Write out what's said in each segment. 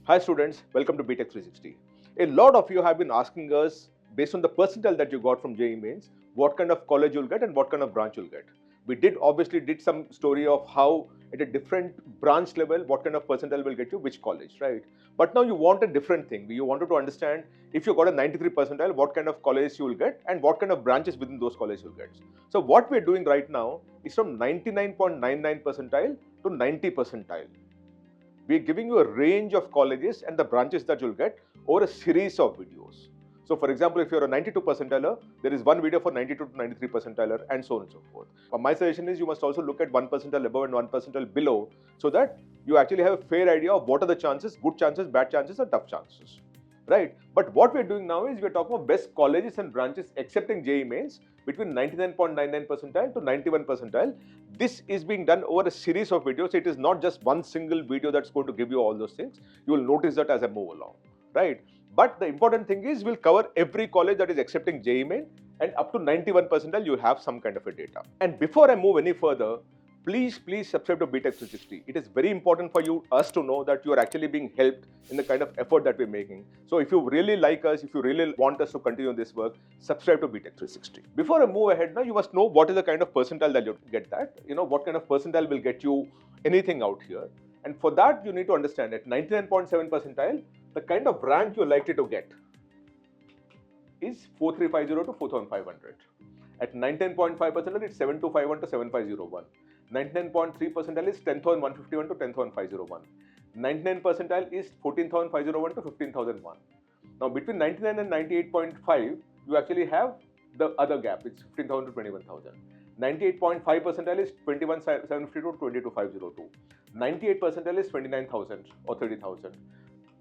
Hi students, welcome to BTech 360. A lot of you have been asking us, based on the percentile that you got from JEE Mains, what kind of college you'll get and what kind of branch you'll get. We obviously did some story of how at a different branch level, what kind of percentile will get you which college, right? But now you want a different thing. You wanted to understand if you got a 93 percentile, what kind of college you will get and what kind of branches within those colleges you'll get. So what we're doing right now is from 99.99 percentile to 90 percentile. We're giving you a range of colleges and the branches that you'll get over a series of videos. So for example, if you're a 92 percentiler, there is one video for 92 to 93 percentiler and so on and so forth. My suggestion is you must also look at 1 percentile above and 1 percentile below so that you actually have a fair idea of what are the chances, good chances, bad chances or tough chances. Right? But what we're doing now is we're talking about best colleges and branches accepting JEE Mains between 99.99 percentile to 91 percentile. This is being done over a series of videos. It is not just one single video that's going to give you all those things. You will notice that as I move along, right? But the important thing is we'll cover every college that is accepting JEE Main and up to 91 percentile you'll have some kind of a data. And before I move any further, please subscribe to BTech 360. It is very important for us to know that you are actually being helped in the kind of effort that we're making. So if you really like us, if you really want us to continue this work, subscribe to BTech 360. Before I move ahead now, you must know what is the kind of percentile that you'll get that. What kind of percentile will get you anything out here. And for that, you need to understand at 99.7 percentile, the kind of rank you're likely to get is 4350 to 4500. At 19.5 percentile, it's 7251 to 7501. 99.3 percentile is 10,151 to 10,501. 99 percentile is 14,501 to 15,001. Now between 99 and 98.5, you actually have the other gap. It's 15,000 to 21,000. 98.5 percentile is 21,752 to 22,502. 98 percentile is 29,000 or 30,000.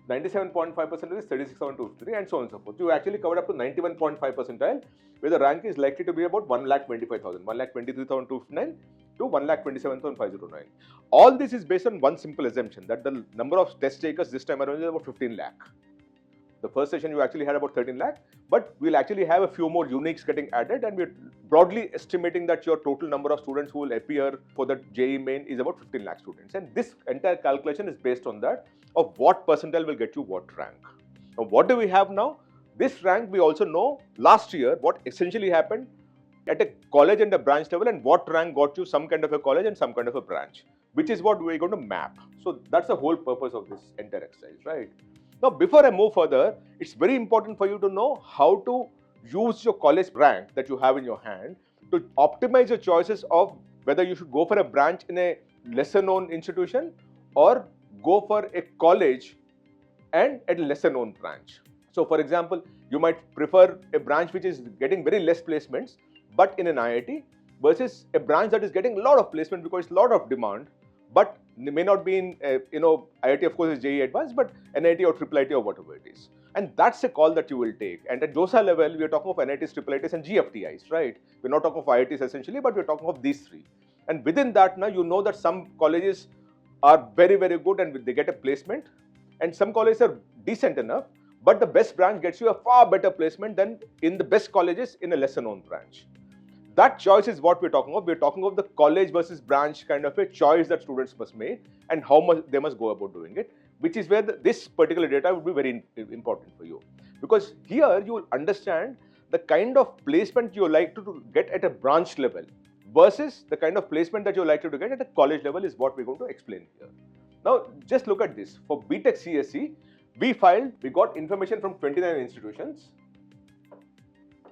97.5 percentile is 36,253 and so on and so forth. You actually covered up to 91.5 percentile where the rank is likely to be about 1,25,000, 1,23,259 to 1,27,509. All this is based on one simple assumption that the number of test takers this time around is about 15 lakh. The first session you actually had about 13 lakh, but we'll actually have a few more uniques getting added and we're broadly estimating that your total number of students who will appear for the JEE Main is about 15 lakh students. And this entire calculation is based on that of what percentile will get you what rank. Now what do we have now? This rank we also know last year what essentially happened at a college and a branch level and what rank got you some kind of a college and some kind of a branch, which is what we're going to map. So that's the whole purpose of this entire exercise, right? Now, before I move further, it's very important for you to know how to use your college rank that you have in your hand to optimize your choices of whether you should go for a branch in a lesser known institution or go for a college and at a lesser known branch. So, for example, you might prefer a branch which is getting very less placements but in an IIT versus a branch that is getting a lot of placement because it's a lot of demand but may not be in, IIT of course is JEE Advanced, but NIT or IIIT or whatever it is. And that's a call that you will take. And at DOSA level, we are talking of NITs, IIITs and GFTIs, right? We're not talking of IITs essentially, but we're talking of these three. And within that, now you know that some colleges are very, very good and they get a placement. And some colleges are decent enough, but the best branch gets you a far better placement than in the best colleges in a lesser known branch. That choice is what we're talking of. We're talking of the college versus branch kind of a choice that students must make and how much they must go about doing it, which is where this particular data would be very important for you. Because here you will understand the kind of placement you're likely to get at a branch level versus the kind of placement that you're likely to get at a college level is what we're going to explain here. Now, just look at this. For BTech CSE, we got information from 29 institutions,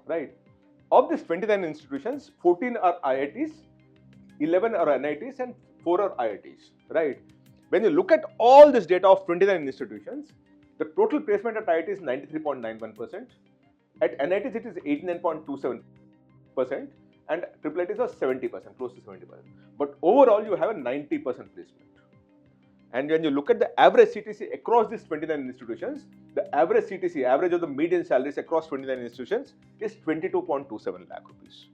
right? Of these 29 institutions, 14 are IITs, 11 are NITs and 4 are IITs, right? When you look at all this data of 29 institutions, the total placement at IIT is 93.91%, at NITs it is 89.27% and IIITs are 70%, close to 70%. But overall you have a 90% placement. And when you look at the average CTC across these 29 institutions, the average CTC, average of the median salaries across 29 institutions is 22.27 lakh rupees.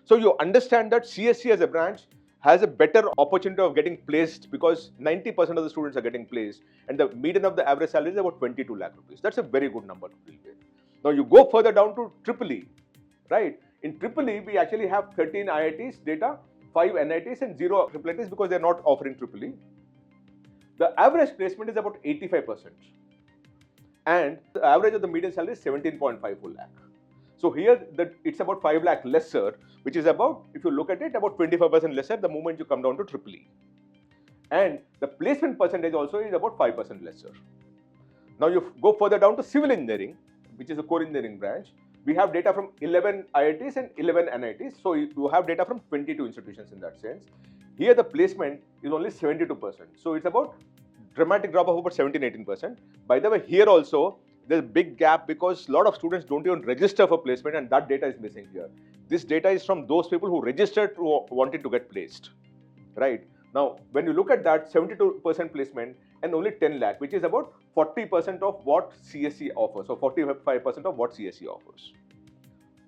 So you understand that CSE as a branch has a better opportunity of getting placed because 90% of the students are getting placed and the median of the average salary is about 22 lakh rupees. That's a very good number to deal with. Now you go further down to EEE, right? In EEE, we actually have 13 IITs data, 5 NITs and 0 IIITs because they're not offering EEE. The average placement is about 85%. And the average of the median salary is 17.54 lakh. So here it's about 5 lakh lesser, which is about, if you look at it, about 25% lesser the moment you come down to triple E. And the placement percentage also is about 5% lesser. Now you go further down to civil engineering, which is a core engineering branch. We have data from 11 IITs and 11 NITs. So you have data from 22 institutions in that sense. Here the placement is only 72%. So it's about dramatic drop of about 17-18%. By the way, here also there's a big gap because a lot of students don't even register for placement, and that data is missing here. This data is from those people who registered to wanted to get placed, right? Now, when you look at that, 72% placement and only 10 lakh, which is about 40% of what CSE offers, or 45% of what CSE offers,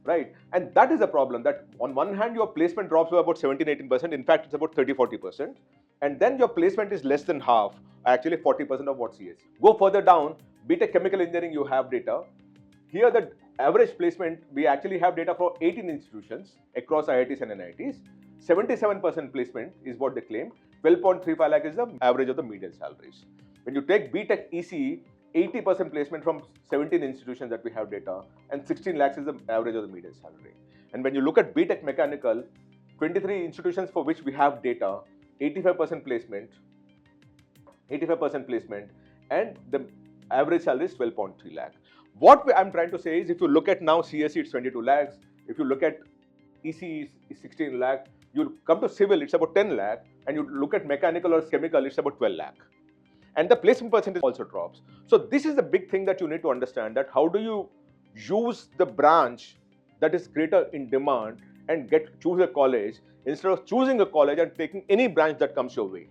right? And that is the problem, that on one hand, your placement drops by about 17-18%. In fact, it's about 30-40%. And then your placement is less than half, actually 40% of what CSE. Go further down, BTech Chemical Engineering, you have data. Here, the average placement, we actually have data for 18 institutions across IITs and NITs. 77% placement is what they claim. 12.35 lakh is the average of the median salaries. When you take BTech ECE, 80% placement from 17 institutions that we have data, and 16 lakhs is the average of the median salary. And when you look at BTech Mechanical, 23 institutions for which we have data, 85% placement, and the average salary is 12.3 lakh. What I'm trying to say is, if you look at now CSE, it's 22 lakhs. If you look at ECE, it's 16 lakh. You come to civil, it's about 10 lakh. And you look at mechanical or chemical, it's about 12 lakh. And the placement percentage also drops. So this is the big thing that you need to understand, that how do you use the branch that is greater in demand and choose a college instead of choosing a college and taking any branch that comes your way.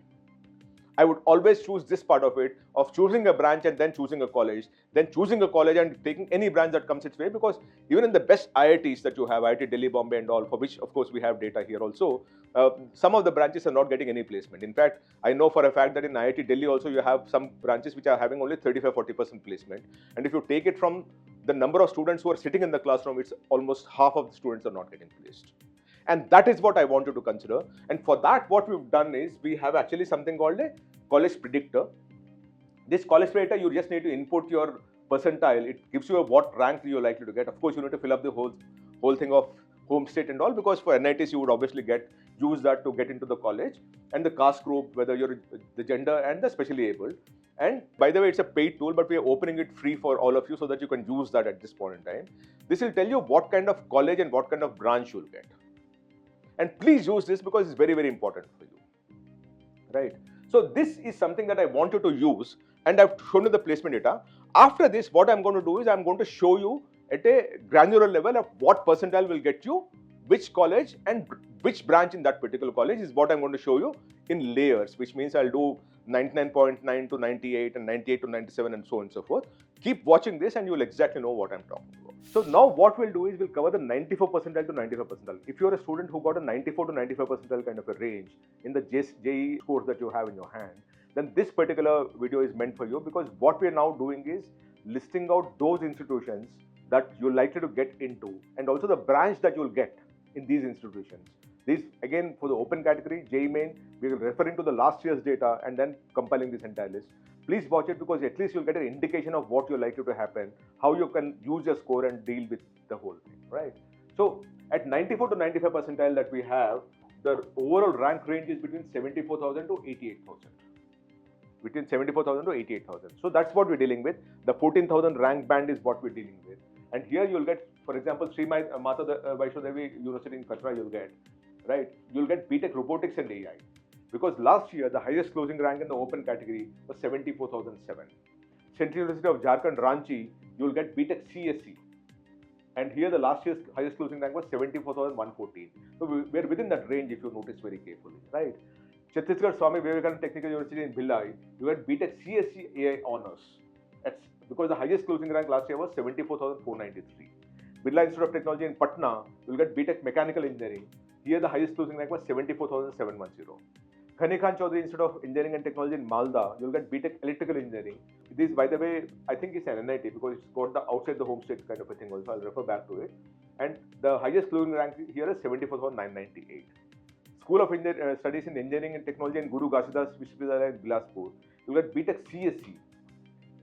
I would always choose this part of it, of choosing a branch and then choosing a college, then choosing a college and taking any branch that comes its way, because even in the best IITs that you have, IIT Delhi, Bombay and all, for which of course we have data here also, some of the branches are not getting any placement. In fact, I know for a fact that in IIT Delhi also you have some branches which are having only 35-40% placement. And if you take it from the number of students who are sitting in the classroom, it's almost half of the students are not getting placed. And that is what I want you to consider. And for that, what we've done is we have actually something called a college predictor. This college predictor, you just need to input your percentile. It gives you what rank you're likely to get. Of course, you need to fill up the whole thing of home state and all, because for NITs you would obviously use that to get into the college, and the caste group, whether you're the gender and the specially abled. And by the way, it's a paid tool, but we are opening it free for all of you so that you can use that at this point in time. This will tell you what kind of college and what kind of branch you'll get. And please use this because it's very, very important for you, right? So this is something that I want you to use, and I've shown you the placement data. After this, what I'm going to do is I'm going to show you at a granular level of what percentile will get you which college and which branch in that particular college is what I'm going to show you in layers, which means I'll do 99.9 to 98 and 98 to 97 and so on and so forth. Keep watching this and you'll exactly know what I'm talking about. So now what we'll do is we'll cover the 94 percentile to 95 percentile. If you're a student who got a 94 to 95 percentile kind of a range in the JEE scores that you have in your hand, then this particular video is meant for you, because what we are now doing is listing out those institutions that you're likely to get into and also the branch that you'll get in these institutions. These, again, for the open category, JEE Main, we are referring to the last year's data and then compiling this entire list. Please watch it, because at least you'll get an indication of what you're likely to happen, how you can use your score and deal with the whole thing, right? So at 94 to 95 percentile that we have, the overall rank range is between 74,000 to 88,000. Between 74,000 to 88,000. So that's what we're dealing with. The 14,000 rank band is what we're dealing with. And here you'll get, for example, Sri Mata Vaishno Devi University in Katra you'll get, right? You'll get BTech Robotics and AI. Because last year, the highest closing rank in the open category was 74,007. Central University of Jharkhand, Ranchi, you'll get BTech CSE. And here the last year's highest closing rank was 74,114. So we're within that range if you notice very carefully, right? Chhattisgarh Swami Vivekananda Technical University in Bhilai, you had BTech CSE AI Honours. That's because the highest closing rank last year was 74,493. Birla Institute of Technology in Patna, you'll get BTech Mechanical Engineering. Here the highest closing rank was 74,710. Ghani Khan Chaudhary Institute of Engineering and Technology in Malda, you'll get BTech Electrical Engineering. This, by the way, I think it's an NIT because it's got the outside the home state kind of a thing also. I'll refer back to it. And the highest closing rank here is 74,998. School of Studies in Engineering and Technology in Guru Ghasidas Vishwavidyalaya in Bilaspur. you'll get BTech CSE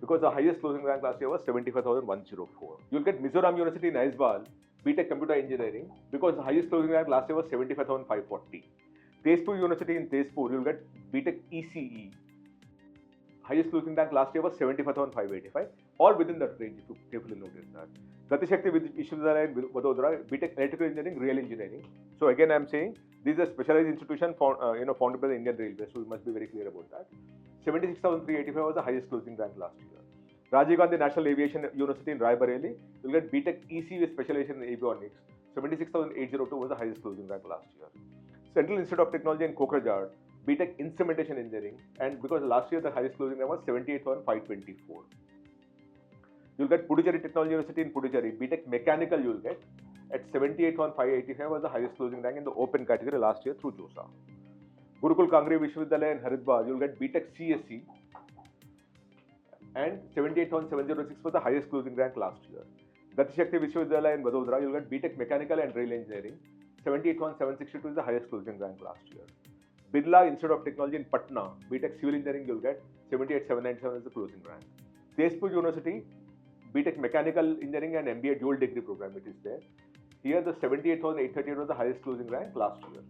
because the highest closing rank last year was 75,104. You'll get Mizoram University in Aizawl, BTech Computer Engineering because the highest closing rank last year was 75,540. Tezpur University in Tezpur, you'll get BTech ECE. Highest closing rank last year was 75,585, all within that range if you carefully notice that. Gati Shakti Vishwavidyalaya in Vadodara, BTech Electrical Engineering, Rail Engineering. So again I am saying this is a specialized institution founded by the Indian Railways, so we must be very clear about that. 76,385 was the highest closing rank last year. Rajiv Gandhi National Aviation University in Raebareli, you'll get BTech EC with specialization in avionics. 76,802 was the highest closing rank last year. Central Institute of Technology in Kokrajhar, BTech Instrumentation Engineering, and because last year the highest closing rank was 78,524. You'll get Puducherry Technology University in Puducherry, BTech Mechanical you'll get at 78,585 was the highest closing rank in the open category last year through JOSA. Gurukul Kangri Vishwavidyalaya in Haridwar, you'll get BTech CSE and 78,706 was the highest closing rank last year. Gati Shakti Vishwavidyalaya in Vadodara, you'll get BTech Mechanical and Rail Engineering. 78,762 is the highest closing rank last year. Birla Institute of Technology in Patna, BTech Civil Engineering, you'll get 78,797 is the closing rank. Tezpur University, BTech Mechanical Engineering and MBA dual degree program, it is there. Here the 78,838 was the highest closing rank last year.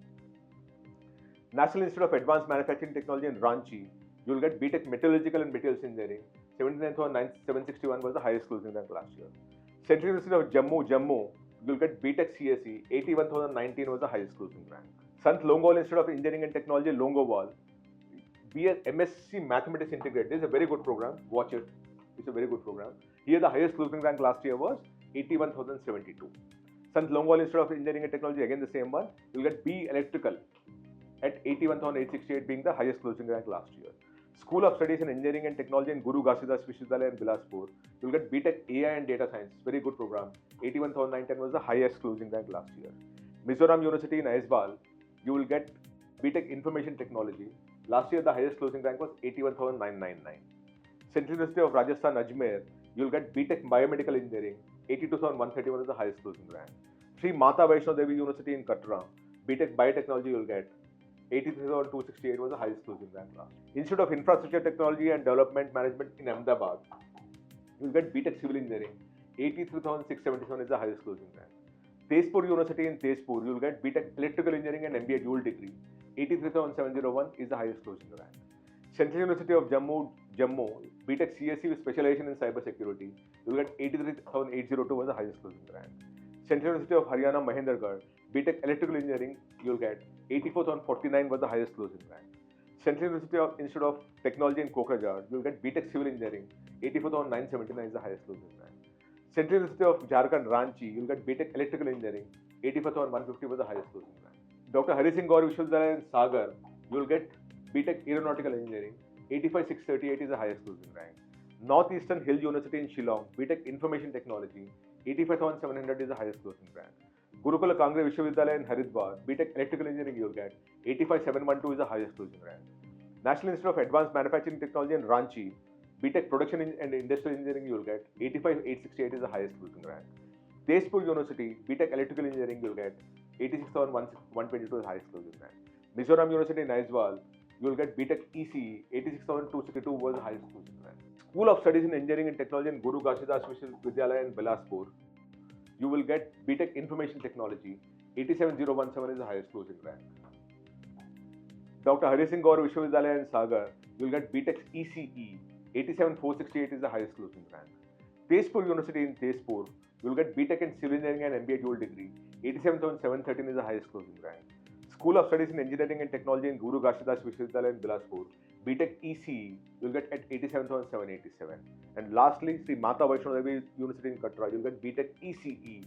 National Institute of Advanced Manufacturing Technology in Ranchi, you'll get BTech Metallurgical and Materials Engineering. 79,761 was the highest closing rank last year. Central University of Jammu, you'll get BTech CSE. 81,019 was the highest closing rank. Sant Longowal Institute of Engineering and Technology, Longowal, MSc Mathematics Integrated. This is a very good program. Watch it. It's a very good program. Here the highest closing rank last year was 81,072. Sant Longowal Institute of Engineering and Technology, again the same one. You'll get B Electrical at 81,868 being the highest closing rank last year. School of Studies in Engineering and Technology in Guru Ghasidas Vishwavidyalaya in Bilaspur, you'll get BTech AI and Data Science, very good program. 81,910 was the highest closing rank last year. Mizoram University in Aizawl, you will get BTech Information Technology. Last year the highest closing rank was 81,999. Central University of Rajasthan Ajmer, you'll get BTech Biomedical Engineering. 82,131 is the highest closing rank. Sri Mata Vaishno Devi University in Katra, BTech Biotechnology you'll get 83,268 was the highest closing rank last. Institute of Infrastructure Technology and Development Management in Ahmedabad, you'll get BTech Civil Engineering. 83,677 is the highest closing rank. Tezpur University in Tezpur, you'll get BTech Electrical Engineering and MBA dual degree. 83,701 is the highest closing rank. Central University of Jammu, BTech CSE with specialization in cyber security, you'll get 83,802 was the highest closing rank. Central University of Haryana, Mahendragarh, BTech Electrical Engineering, you'll get 84,049 was the highest closing rank. Central Institute of Technology in Kokrajhar, you'll get BTech Civil Engineering. 84,979 is the highest closing rank. Central University of Jharkhand, Ranchi, you'll get BTech Electrical Engineering. 84,150 was the highest closing rank. Dr. Hari Singh Gaur Vishwavidyalaya in Sagar, you'll get BTech Aeronautical Engineering. 85,638 is the highest closing rank. Northeastern Hill University in Shillong, BTech Information Technology. 85,700 is the highest closing rank. Gurukula Kangri Vishwavidyalaya in Haridwar, BTech Electrical Engineering you'll get 85,712 is the highest closing rank. National Institute of Advanced Manufacturing Technology in Ranchi, BTech Production and Industrial Engineering you'll get 85,868 is the highest closing rank. Tezpur University, BTech Electrical Engineering you'll get 86,122 is the highest closing rank. Mizoram University in Aizawl, you'll get BTech ECE. 86,262 was the highest closing rank. School of Studies in Engineering and Technology in Guru Ghasidas Vishwavidyalaya in Bilaspur, you will get BTech Information Technology. 87,017 is the highest closing rank. Dr. Hari Singh Gaur Vishwavidyalaya in Sagar, you will get BTech ECE. 87,468 is the highest closing rank. Tezpur University in Tezpur, you will get BTech in Civil Engineering and MBA dual degree. 87,713 is the highest closing rank. School of Studies in Engineering and Technology in Guru Ghasidas Vishwavidyalaya in Bilaspur, BTech ECE, you will get at 87,787. And lastly, Sri Mata Vaishno Devi University in Katra, you will get BTech ECE,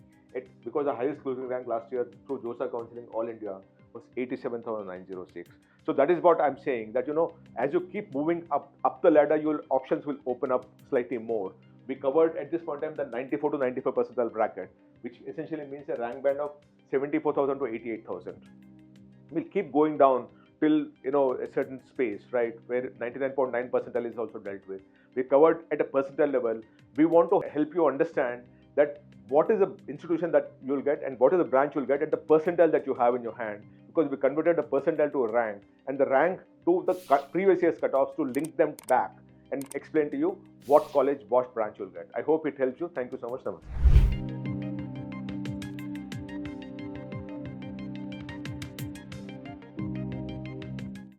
because the highest closing rank last year through JOSA Counseling All India was 87,906. So that is what I'm saying, that as you keep moving up the ladder, your options will open up slightly more. We covered at this point in time the 94 to 95 percentile bracket, which essentially means a rank band of 74,000 to 88,000. We'll keep going down till a certain space, right, where 99.9 percentile is also dealt with. We covered at a percentile level. We want to help you understand that what is the institution that you'll get and what is the branch you'll get at the percentile that you have in your hand. because we converted a percentile to a rank and the rank to the previous year's cutoffs to link them back and explain to you what college, what branch you'll get. I hope it helps you. Thank you so much. Namaste.